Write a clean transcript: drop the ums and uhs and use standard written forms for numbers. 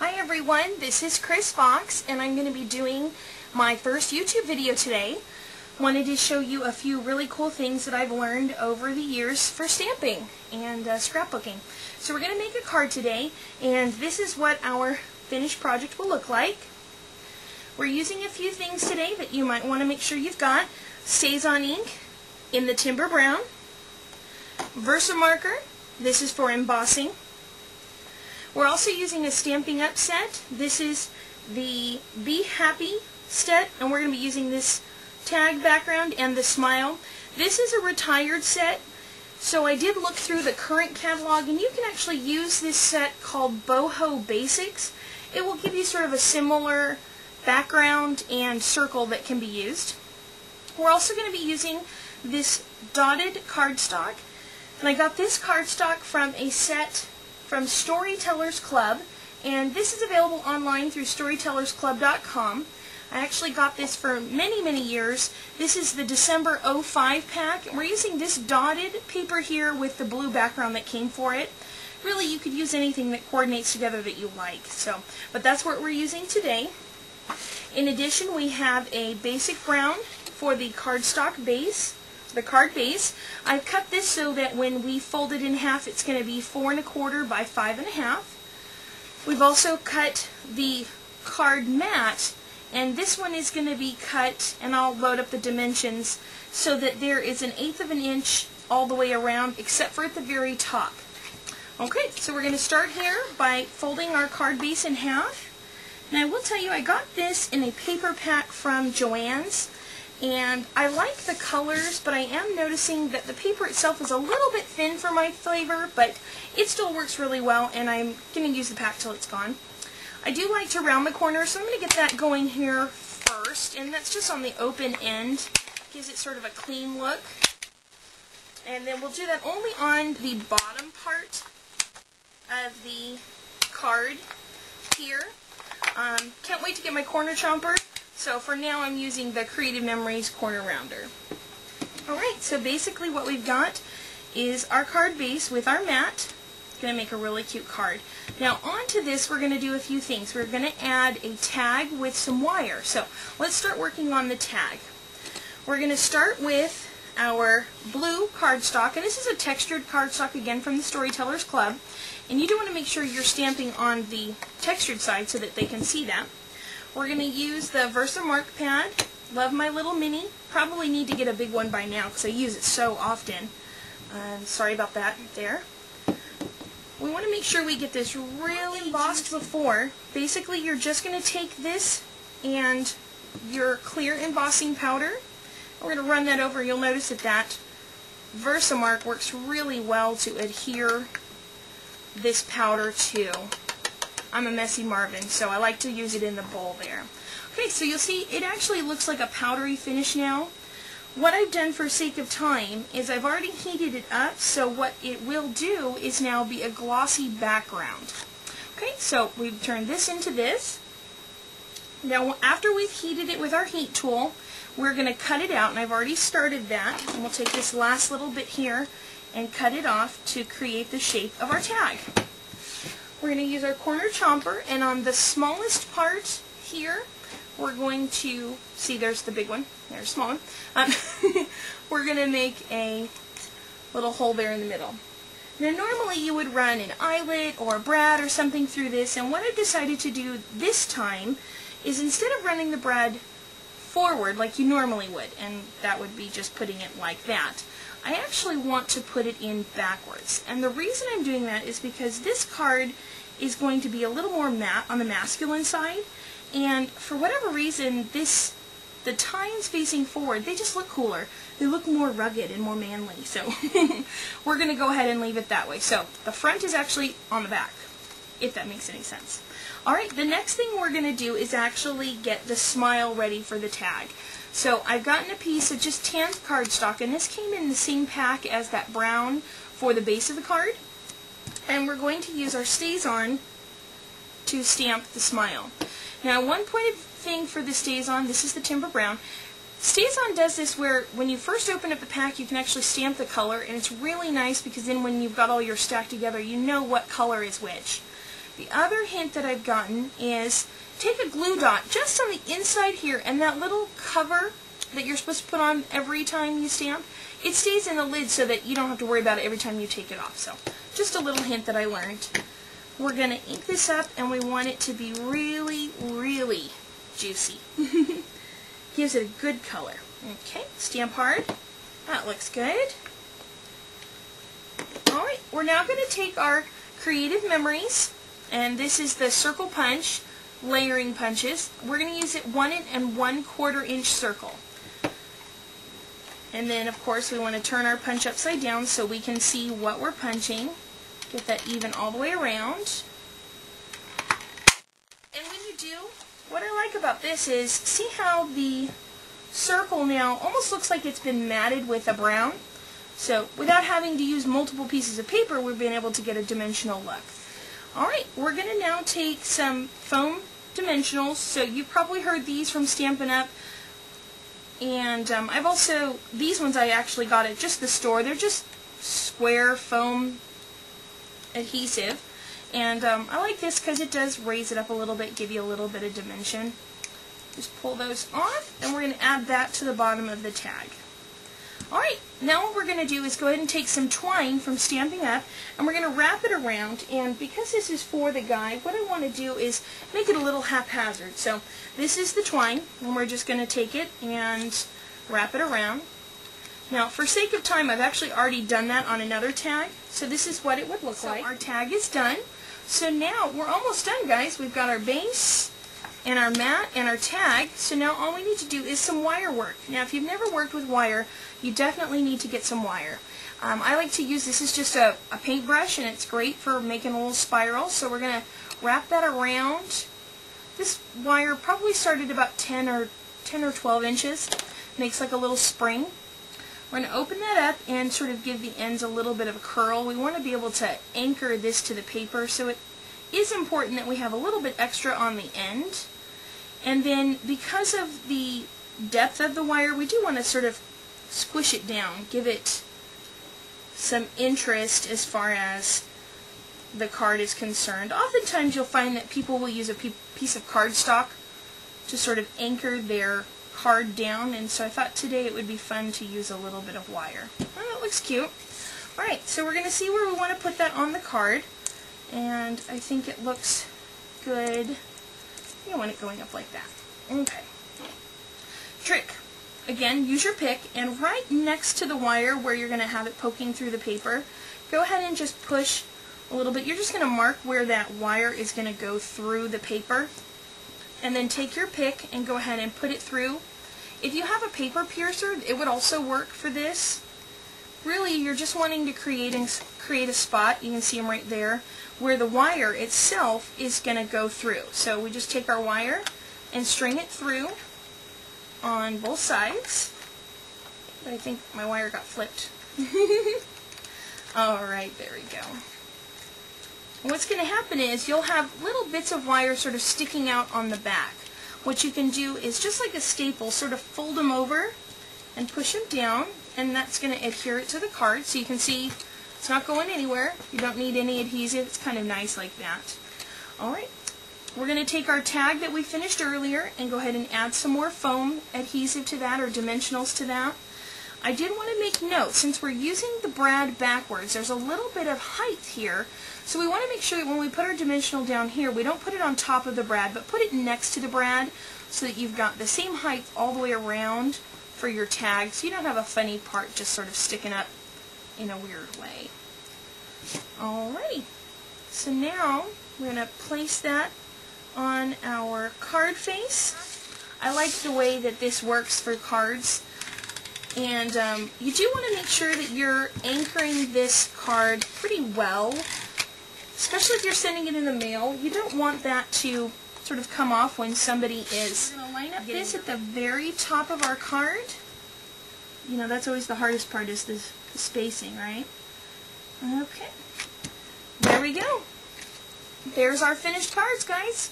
Hi everyone, this is Chris Fox and I'm going to be doing my first YouTube video today. Wanted to show you a few really cool things that I've learned over the years for stamping and scrapbooking. So we're going to make a card today, and this is what our finished project will look like. We're using a few things today that you might want to make sure you've got. StazOn ink in the Timber Brown, Versamarker, this is for embossing. We're also using a Stampin' Up set. This is the Be Happy set, and we're going to be using this tag background and the smile. This is a retired set, so I did look through the current catalog, and you can actually use this set called Boho Basics. It will give you sort of a similar background and circle that can be used. We're also going to be using this dotted cardstock, and I got this cardstock from a set from Storytellers Club, and this is available online through storytellersclub.com. I actually got this for many years. This is the December '05 pack, and we're using this dotted paper here with the blue background that came for it. Really, you could use anything that coordinates together that you like. But that's what we're using today. In addition, we have a basic brown for the cardstock base. The card base. I've cut this so that when we fold it in half, it's going to be 4 1/4 by 5 1/2. We've also cut the card mat, and this one is going to be cut, and I'll load up the dimensions, so that there is 1/8 of an inch all the way around, except for at the very top. Okay, so we're going to start here by folding our card base in half. Now I will tell you, I got this in a paper pack from Joann's, and I like the colors, but I am noticing that the paper itself is a little bit thin for my flavor, but it still works really well, and I'm going to use the pack till it's gone. I do like to round the corners, so I'm going to get that going here first, and that's just on the open end. Gives it sort of a clean look. And then we'll do that only on the bottom part of the card here. Can't wait to get my corner chomper. So for now I'm using the Creative Memories corner rounder. Alright, so basically what we've got is our card base with our mat. It's going to make a really cute card. Now onto this we're going to do a few things. We're going to add a tag with some wire. So let's start working on the tag. We're going to start with our blue cardstock, and this is a textured cardstock again from the Storytellers Club. And you do want to make sure you're stamping on the textured side so that they can see that. We're going to use the Versamark pad. Love my little mini. Probably need to get a big one by now because I use it so often. Sorry about that there. We want to make sure we get this really embossed before. Basically, you're just going to take this and your clear embossing powder. We're going to run that over. You'll notice that Versamark works really well to adhere this powder to. I'm a messy Marvin, so I like to use it in the bowl there. Okay, so you'll see it actually looks like a powdery finish now. What I've done for sake of time is I've already heated it up, so what it will do is now be a glossy background. Okay, so we've turned this into this. Now after we've heated it with our heat tool, we're going to cut it out, and I've already started that. And we'll take this last little bit here and cut it off to create the shape of our tag. We're going to use our corner chomper, and on the smallest part here, we're going to, see there's the big one, there's a small one, we're going to make a little hole there in the middle. Now normally you would run an eyelet or a brad or something through this, and what I've decided to do this time is instead of running the brad forward like you normally would, and that would be just putting it like that, I actually want to put it in backwards. And the reason I'm doing that is because this card is going to be a little more matte on the masculine side, and for whatever reason the tines facing forward, they just look cooler. They look more rugged and more manly, so we're going to go ahead and leave it that way. So the front is actually on the back, if that makes any sense. Alright, the next thing we're going to do is actually get the smile ready for the tag. So I've gotten a piece of just tanned cardstock, and this came in the same pack as that brown for the base of the card. And we're going to use our StazOn to stamp the smile. Now one pointed thing for the StazOn, this is the Timber Brown. StazOn does this where when you first open up the pack you can actually stamp the color, and it's really nice because then when you've got all your stacked together you know what color is which. The other hint that I've gotten is take a glue dot just on the inside here, and that little cover that you're supposed to put on every time you stamp, it stays in the lid so that you don't have to worry about it every time you take it off. So just a little hint that I learned. We're going to ink this up, and we want it to be really, really juicy. Gives it a good color. Okay, stamp hard. That looks good. Alright, we're now going to take our Creative Memories, and this is the circle punch, layering punches. We're going to use it 1 1/4 inch circle. And then, of course, we want to turn our punch upside down so we can see what we're punching. Get that even all the way around. And when you do, what I like about this is, see how the circle now almost looks like it's been matted with a brown? So, without having to use multiple pieces of paper, we've been able to get a dimensional look. Alright, we're going to now take some foam dimensionals. So, you've probably heard these from Stampin' Up! And I've also, these ones I actually got at just the store. They're just square foam adhesive. And I like this because it does raise it up a little bit, give you a little bit of dimension. Just pull those off, and we're going to add that to the bottom of the tag. Alright, now what we're going to do is go ahead and take some twine from Stampin' Up! And we're going to wrap it around, and because this is for the guide, what I want to do is make it a little haphazard. So this is the twine, and we're just going to take it and wrap it around. Now, for sake of time, I've actually already done that on another tag, so this is what it would look like. Our tag is done. So now, we're almost done, guys. We've got our base, and our mat, and our tag, so now all we need to do is some wire work. Now, if you've never worked with wire, you definitely need to get some wire. I like to use, this is just a paintbrush, and it's great for making a little spiral, so we're going to wrap that around. This wire probably started about 10 or 12 inches. Makes like a little spring. We're going to open that up and sort of give the ends a little bit of a curl. We want to be able to anchor this to the paper, so it is important that we have a little bit extra on the end. And then because of the depth of the wire, we do want to sort of squish it down, give it some interest as far as the card is concerned. Oftentimes you'll find that people will use a piece of cardstock to sort of anchor their card down, and so I thought today it would be fun to use a little bit of wire. Oh, that looks cute. Alright, so we're going to see where we want to put that on the card, and I think it looks good. You want it going up like that. Okay. Trick. Again, use your pick, and right next to the wire where you're going to have it poking through the paper, go ahead and just push a little bit. You're just going to mark where that wire is going to go through the paper, and then take your pick and go ahead and put it through. If you have a paper piercer, it would also work for this. Really, you're just wanting to create a spot, you can see them right there, where the wire itself is going to go through. So we just take our wire and string it through on both sides. But I think my wire got flipped. Alright, there we go. And what's going to happen is you'll have little bits of wire sort of sticking out on the back. What you can do is, just like a staple, sort of fold them over and push them down, and that's going to adhere it to the card, so you can see it's not going anywhere. You don't need any adhesive. It's kind of nice like that. Alright, we're going to take our tag that we finished earlier and go ahead and add some more foam adhesive to that, or dimensionals to that. I did want to make note, since we're using the brad backwards, there's a little bit of height here, so we want to make sure that when we put our dimensional down here, we don't put it on top of the brad, but put it next to the brad, so that you've got the same height all the way around for your tag, so you don't have a funny part just sort of sticking up in a weird way. Alrighty, so now we're going to place that on our card face. I like the way that this works for cards. And you do want to make sure that you're anchoring this card pretty well, especially if you're sending it in the mail. You don't want that to sort of come off when somebody is. We're going to line up this at the very top of our card. You know, that's always the hardest part, is the spacing, right? Okay. There we go. There's our finished cards, guys.